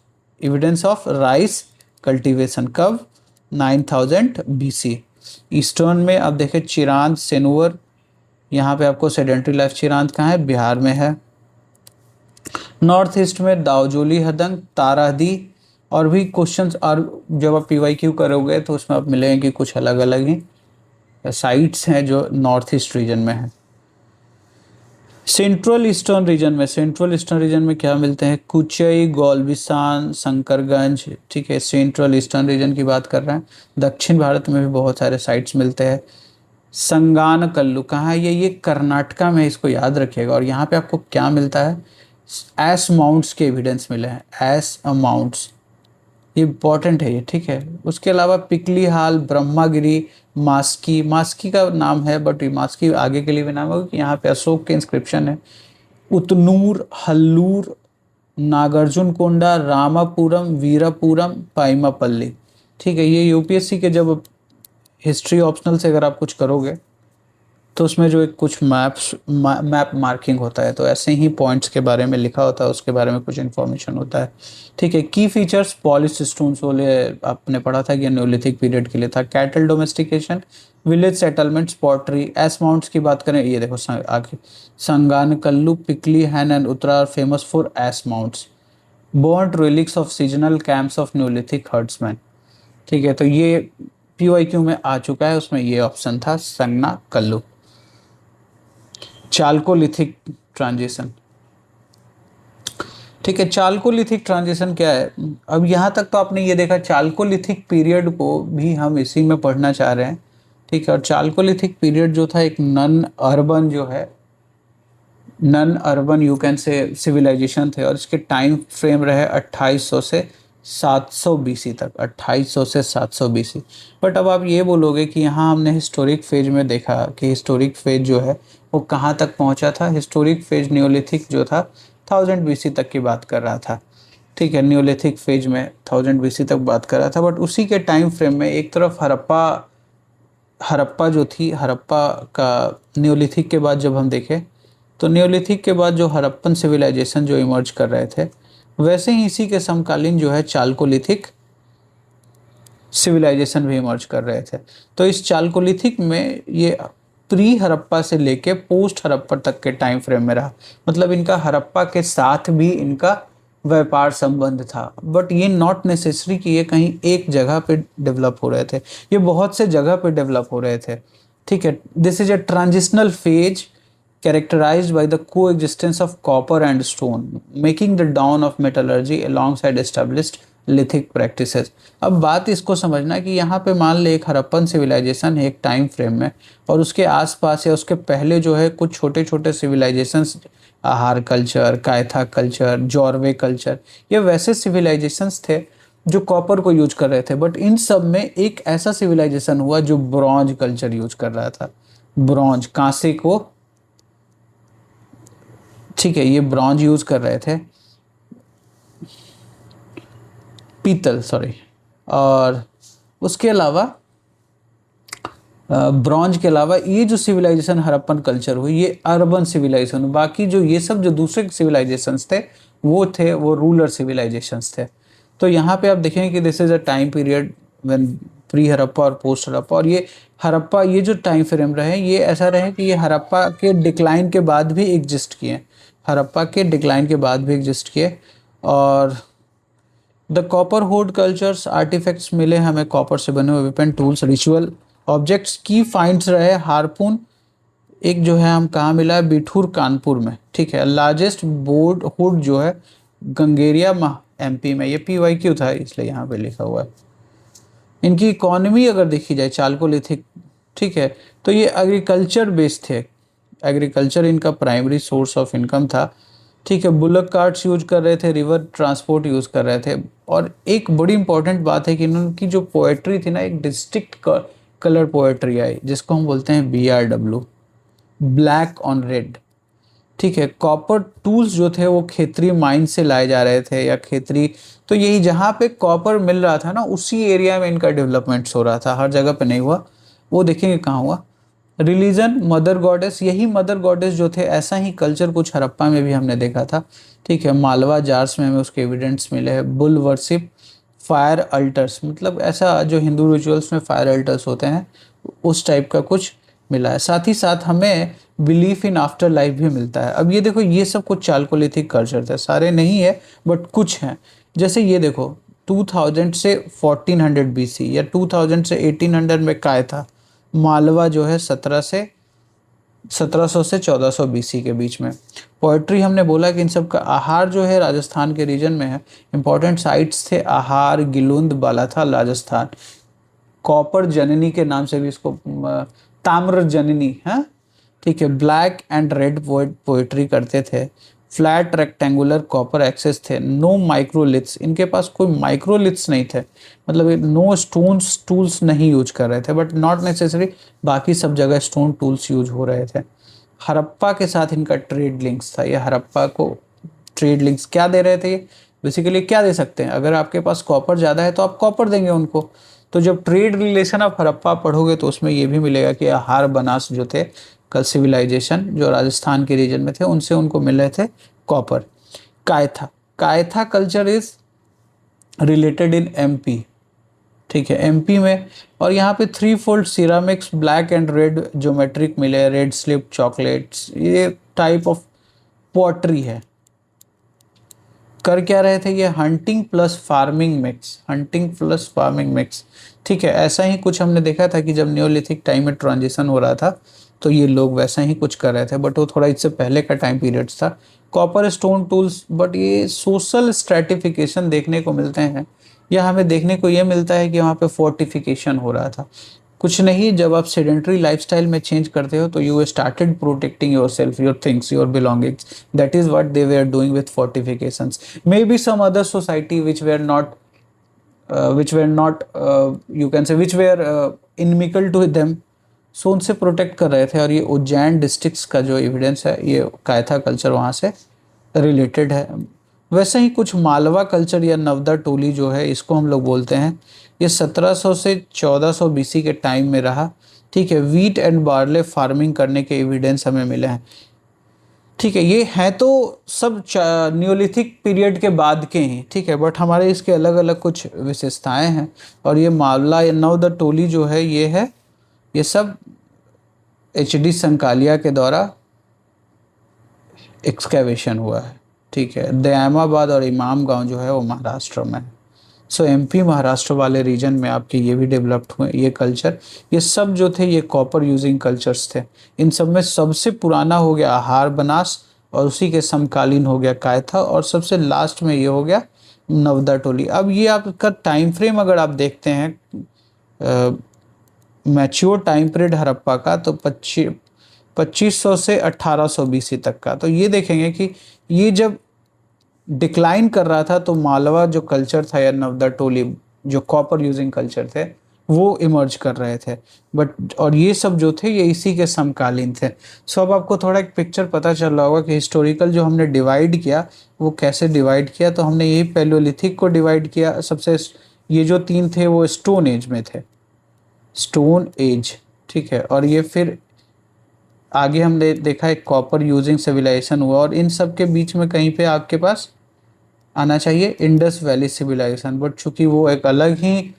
evidence of rice cultivation कब, 9000 BC। ईस्टर्न में आप देखें चिरांद, सेनुअर, यहाँ पे आपको सेडेंट्री लाइफ चिरांद कहाँ है, बिहार में है। नॉर्थ ईस्ट में दावजोली हदंग, तारादी, और भी क्वेश्चंस। और जब आप PYQ करोगे तो उसमें आप मिलेंगे कि कुछ अलग अलग ही साइट्स हैं जो नॉर्थ ईस्ट रीजन में है। सेंट्रल ईस्टर्न रीजन में क्या मिलते हैं, कुचई, गौलबिसान, शंकरगंज, ठीक है, सेंट्रल ईस्टर्न रीजन की बात कर रहे हैं। दक्षिण भारत में भी बहुत सारे साइट्स मिलते हैं। संगान कल्लू कहाँ है, ये कर्नाटका में, इसको याद रखिएगा। और यहाँ पे आपको क्या मिलता है, एस माउंट्स के एविडेंस मिले हैं, एस अमाउंट्स, ये इंपॉर्टेंट है ये, ठीक है। उसके अलावा पिकली हाल, ब्रह्मागिरी, मास्की का नाम है बट मास्की आगे के लिए भी नाम है कि यहाँ पे अशोक के इंस्क्रिप्शन है। उतनूर, हल्लूर, नागार्जुन कोंडा, रामापुरम, वीरापुरम, पाइमापल्ली, ठीक है। ये UPSC के जब हिस्ट्री ऑप्शनल से अगर आप कुछ करोगे तो उसमें जो एक कुछ मैप मार्किंग होता है, तो ऐसे ही पॉइंट्स के बारे में लिखा होता है, उसके बारे में कुछ इन्फॉर्मेशन होता है, ठीक है। की फीचर्स, पॉलिश स्टोन्स वाले आपने पढ़ा था कि न्यूलिथिक पीरियड के लिए था। Cattle domestication, village settlements, pottery. Ash mounds की बात करें, ये देखो आगे Sanganakallu, Piklihal and उत्तरा are famous for ash mounds. Burnt relics of seasonal camps of neolithic herdsmen, ठीक है। तो ये PYQ में आ चुका है, उसमें ये ऑप्शन था संगना कल्लू। चाल्कोलिथिक ट्रांजिशन, ठीक है। चाल्कोलिथिक ट्रांजिशन क्या है, अब यहाँ तक तो आपने ये देखा, चाल्कोलिथिक पीरियड को भी हम इसी में पढ़ना चाह रहे हैं, ठीक है। और चाल्कोलिथिक पीरियड जो था एक non urban you can say civilization थे, और इसके टाइम फ्रेम रहे 2800 से 700 BC तक, 2800 से 700 BC। बट अब आप ये बोलोगे कि यहाँ हमने हिस्टोरिक फेज में देखा कि हिस्टोरिक फेज जो है वो कहाँ तक पहुँचा था। हिस्टोरिक फेज न्यूलिथिक जो था 1000 BC तक की बात कर रहा था, ठीक है। न्यूलिथिक फेज में 1000 BC तक बात कर रहा था। बट उसी के टाइम फ्रेम में एक तरफ हड़प्पा जो थी, हड़प्पा का न्यूलिथिक के बाद जब हम देखें तो न्यूलिथिक के बाद जो हड़प्पन सिविलाइजेशन जो इमर्ज कर रहे थे, वैसे ही इसी के समकालीन जो है चाल्कोलिथिक सिविलाइजेशन भी इमर्ज कर रहे थे। तो इस चाल्कोलिथिक में ये प्री हड़प्पा से लेके पोस्ट हड़प्पा तक के टाइम फ्रेम में रहा, मतलब इनका हड़प्पा के साथ भी इनका व्यापार संबंध था। बट ये नॉट नेसेसरी कि ये कहीं एक जगह पे डेवलप हो रहे थे, ये बहुत से जगह पे डेवलप हो रहे थे, ठीक है। This is a transitional phase characterized by the coexistence of copper and stone, making the dawn of metallurgy alongside established lithic practices। अब बात इसको समझना कि यहाँ पे मान ले एक हड़प्पन सिविलाइजेशन है एक टाइम फ्रेम में, और उसके आसपास या उसके पहले जो है कुछ छोटे छोटे सिविलाइजेशंस, आहार culture, Kayatha culture, Jorwe culture, ये वैसे सिविलाइजेशंस थे जो कॉपर को यूज कर रहे थे। बट इन सब में एक ऐसा सिविलाइजेशन हुआ जो ब्रॉन्ज कल्चर यूज कर रहा था, ब्रॉन्ज, कांसे को, ठीक है, ये ब्रॉन्ज यूज कर रहे थे, पीतल सॉरी। और उसके अलावा ब्रॉन्ज के अलावा ये जो सिविलाइजेशन हड़प्पन कल्चर हुई, ये अर्बन सिविलाइजेशन। बाकी जो ये सब जो दूसरे सिविलाइजेशंस थे वो रूलर सिविलाइजेशंस थे। तो यहाँ पे आप देखेंगे कि this is a time period when pre Harappa और पोस्ट हड़प्पा। और ये हड़प्पा, ये जो टाइम फ्रेम रहे, ये ऐसा रहे कि ये हड़प्पा के डिक्लाइन के बाद भी एग्जिस्ट किए, हड़प्पा के डिक्लाइन के बाद भी एग्जिस्ट किए। और द कॉपर होड कल्चर्स, आर्टिफैक्ट्स मिले हमें कॉपर से बने हुए वेपन, टूल्स, रिचुअल ऑब्जेक्ट्स की फाइंड्स रहे, हार्पून एक जो है हम कहाँ मिला है, बिठूर कानपुर में, ठीक है। लार्जेस्ट बोर्ड हुड जो है गंगेरिया MP में, ये PYQ था इसलिए यहाँ पे लिखा हुआ है। इनकी इकोनॉमी अगर देखी जाए चाल्कोलिथिक, ठीक है, तो ये एग्रीकल्चर बेस्ड थे, एग्रीकल्चर इनका प्राइमरी सोर्स ऑफ इनकम था। ठीक है, बुलक कार्ट्स यूज कर रहे थे, रिवर ट्रांसपोर्ट यूज कर रहे थे। और एक बड़ी इंपॉर्टेंट बात है कि इनकी जो पोएट्री थी ना, एक डिस्टिंक्ट कलर पोएट्री आई, जिसको हम बोलते हैं BRW, ब्लैक ऑन रेड। ठीक है, कॉपर टूल्स जो थे वो खेतरी माइन से लाए जा रहे थे, या खेतरी, तो यही जहाँ पे कॉपर मिल रहा था ना, उसी एरिया में इनका डेवलपमेंट्स हो रहा था, हर जगह पे नहीं हुआ। वो देखेंगे कहाँ हुआ। रिलीजन, मदर गॉडेस, यही मदर गॉडेस जो थे, ऐसा ही कल्चर कुछ हड़प्पा में भी हमने देखा था। ठीक है, मालवा जार्स में हमें उसके एविडेंस मिले हैं। बुल वर्शिप, फायर अल्टर्स, मतलब ऐसा जो हिंदू रिचुअल्स में फायर अल्टर्स होते हैं, उस टाइप का कुछ मिला है। साथ ही साथ हमें बिलीफ इन आफ्टर लाइफ भी मिलता है। अब ये देखो, ये सब कुछ चालकोलिथिक कल्चर थे, सारे नहीं है बट कुछ हैं। जैसे ये देखो, 2000 से 1400 BC या 2000 से 1800 में काय था। मालवा जो है 1700 से 1400 BC के बीच में। पोएट्री हमने बोला कि इन सब का आहार जो है राजस्थान के रीजन में है। इंपॉर्टेंट साइट्स थे आहार, गिलुंद, बालाथल, राजस्थान। कॉपर जननी के नाम से भी इसको ताम्र जननी है। ठीक है, ब्लैक एंड रेड पोएट्री करते थे। फ्लैट रेक्टेंगुलर कॉपर एक्सेस थे। नो माइक्रोलिथ्स, इनके पास कोई माइक्रोलिथ्स नहीं थे, मतलब नो स्टोन्स टूल्स नहीं यूज कर रहे थे, बट नॉट नेसेसरी बाकी सब जगह स्टोन टूल्स यूज हो रहे थे। हड़प्पा के साथ इनका ट्रेड लिंक्स था। ये हड़प्पा को ट्रेड लिंक्स क्या दे रहे थे? ये बेसिकली क्या दे सकते हैं, अगर आपके पास कॉपर ज़्यादा है तो आप कॉपर देंगे उनको। तो जब ट्रेड रिलेशन आप हड़प्पा पढ़ोगे तो उसमें ये भी मिलेगा कि आहार बनास जो थे, कल सिविलाइजेशन जो राजस्थान के रीजन में थे, उनसे उनको मिल रहे थे copper. Kayatha, Kayatha culture is related in MP। ठीक है, MP में। और यहाँ पे 3 fold ceramics, black and red geometric मिले, रेड स्लिप चॉकलेट्स, ये टाइप ऑफ पॉटरी है। कर क्या रहे थे ये? Hunting plus farming mix, hunting plus farming mix. ठीक है, ऐसा ही कुछ हमने देखा था कि जब न्योलिथिक टाइम में ट्रांजिशन हो रहा था तो ये लोग वैसा ही कुछ कर रहे थे, बट वो थोड़ा इससे पहले का टाइम पीरियड था। कॉपर स्टोन टूल्स, बट ये सोशल स्ट्रेटिफिकेशन देखने को मिलते हैं, या हमें देखने को ये मिलता है कि वहाँ पे फोर्टिफिकेशन हो रहा था। कुछ नहीं, जब आप सेडेंटरी लाइफस्टाइल में चेंज करते हो तो you started protecting your self, your things, your belongings. That is what they were doing with fortifications. Maybe some other society which were not you can say which were inimical to them, सो उनसे protect कर रहे थे। और ये Ujjain districts का जो evidence है, ये कायथा कल्चर वहाँ से रिलेटेड है। वैसे ही कुछ मालवा कल्चर या नवदा टोली जो है, इसको हम लोग बोलते हैं, ये 1700 से 1400 BC के टाइम में रहा। ठीक है, वीट एंड बार्ले फार्मिंग करने के एविडेंस हमें मिले हैं। ठीक है, ये है तो सब न्योलिथिक पीरियड के बाद के ही। ठीक है, बट हमारे इसके अलग अलग कुछ विशेषताएं हैं। और ये मावला या नवदा टोली जो है, ये सब HD संकालिया के द्वारा एक्सकेवेशन हुआ है। ठीक है, दयामाबाद और इमाम गांव जो है वो महाराष्ट्र में है। सो MP महाराष्ट्र वाले रीजन में आपके ये भी डेवलप्ड हुए ये कल्चर। ये सब जो थे ये कॉपर यूजिंग कल्चर्स थे। इन सब में सबसे पुराना हो गया आहार बनास, और उसी के समकालीन हो गया कायथा, और सबसे लास्ट में ये हो गया नवदा टोली। अब ये आपका टाइम फ्रेम अगर आप देखते हैं मैच्योर टाइम पीरियड हड़प्पा का, तो 2500 से 1800 BC तक का। तो ये देखेंगे कि ये जब डिक्लाइन कर रहा था तो मालवा जो कल्चर था या नवदा टोली जो कॉपर यूजिंग कल्चर थे, वो इमर्ज कर रहे थे। बट और ये सब जो थे ये इसी के समकालीन थे। सो अब आपको थोड़ा एक पिक्चर पता चल रहा होगा कि हिस्टोरिकल जो हमने डिवाइड किया वो कैसे डिवाइड किया। तो हमने यही पैलियोलिथिक को डिवाइड किया सबसे, ये जो 3 थे वो स्टोन एज में थे, स्टोन एज। ठीक है, और ये फिर आगे हमने देखा एक कॉपर यूजिंग सिविलाइजेशन हुआ, और इन सब के बीच में कहीं पे आपके पास आना चाहिए इंडस वैली सिविलाइजेशन। बट चूंकि वो एक अलग ही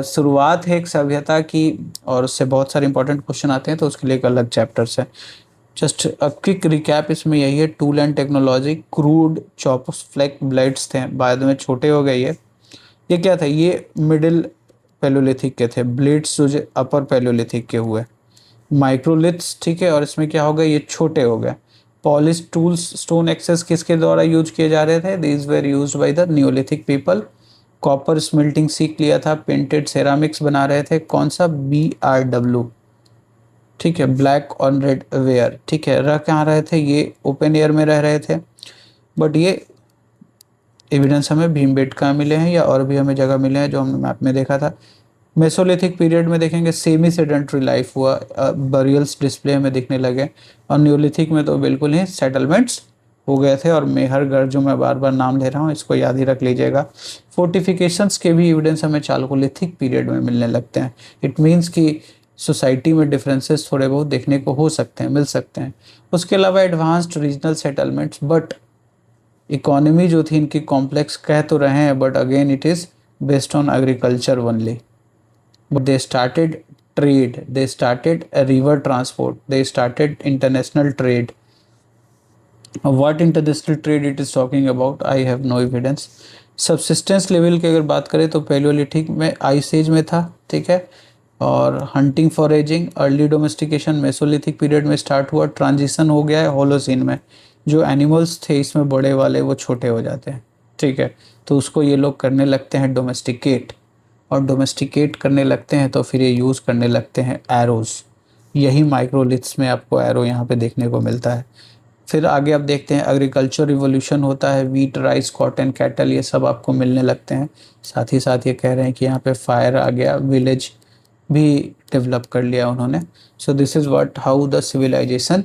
शुरुआत है एक सभ्यता की, और उससे बहुत सारे इंपॉर्टेंट क्वेश्चन आते हैं, तो उसके लिए एक अलग चैप्टर्स है। जस्ट अ क्विक रिकैप इसमें यही है, tool and technology, crude chops, flake blades थे, बाद में छोटे हो गए ये क्या था? ये मिडिल पैलियोलिथिक के थे। ब्लेड्स जो अपर पैलियोलिथिक के हुए। माइक्रोलिथ्स, ठीक है, और इसमें क्या हो गया? ये छोटे हो गए। पॉलिश टूल्स, स्टोन एक्सेस किसके द्वारा यूज किए जा रहे थे? These were used by the Neolithic people. Copper smelting सीख लिया था, पेंटेड सेरामिक्स बना रहे थे। कौन सा? BRW। ठीक है, ब्लैक ऑन रेड वेयर। ठीक है, रह कहाँ रहे थे? ये ओपन एयर में रह रहे थे। बट ये एविडेंस हमें भीमबेटका मिले हैं या और भी हमें जगह मिले हैं जो हमने मैप में देखा था। मेसोलिथिक पीरियड में देखेंगे सेमी सेडेंट्री लाइफ हुआ, बरियल्स डिस्प्ले में दिखने लगे, और न्यूलिथिक में तो बिल्कुल ही सेटलमेंट्स हो गए थे। और मेहरगढ़ जो मैं बार बार नाम ले रहा हूँ इसको याद ही रख लीजिएगा। फोर्टिफिकेशंस के भी एविडेंस हमें चालकोलिथिक पीरियड में मिलने लगते हैं। इट मीन्स कि सोसाइटी में डिफरेंसेस थोड़े बहुत देखने को हो सकते हैं, मिल सकते हैं। उसके अलावा advanced regional settlements, but economy जो थी इनकी कॉम्प्लेक्स कह तो रहे हैं, but again it is based on agriculture only. But they started trade, they started a river transport, they started international trade. What international trade it is talking about, I have no evidence. Subsistence level की अगर बात करें तो Palaeolithic में ice as में था, ठीक है। और hunting foraging early domestication Mesolithic period में स्टार्ट हुआ, ट्रांजिशन हो गया है होलोसीन में। जो एनिमल्स थे इसमें बड़े वाले वो छोटे हो जाते हैं, ठीक है। तो उसको ये लोग करने लगते हैं डोमेस्टिकेट, और डोमेस्टिकेट करने लगते हैं तो फिर ये यूज़ करने लगते हैं एरोज़। यही माइक्रोलिथ्स में आपको एरो यहाँ पे देखने को मिलता है। फिर आगे आप देखते हैं एग्रीकल्चर रिवोल्यूशन होता है, वीट राइस कॉटन कैटल ये सब आपको मिलने लगते हैं। साथ ही साथ ये कह रहे हैं कि यहाँ पे फायर आ गया, विलेज भी डेवलप कर लिया उन्होंने। So this is what how the civilization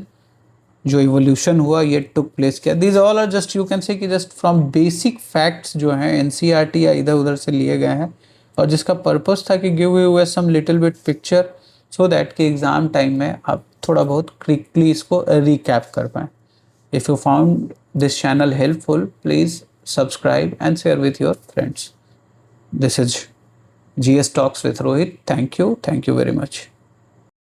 जो इवोल्यूशन हुआ ये टुक प्लेस किया। These all are just you can say कि जस्ट फ्रॉम बेसिक फैक्ट्स जो हैं एनसीईआरटी या इधर उधर से लिए गए हैं, और जिसका पर्पस था कि give you a some little bit picture so that कि एग्ज़ाम टाइम में आप थोड़ा बहुत क्विकली इसको रिकैप कर पाएँ। If you found this channel helpful please subscribe and share with your friends. This is GS Talks with Rohit. Thank you very much.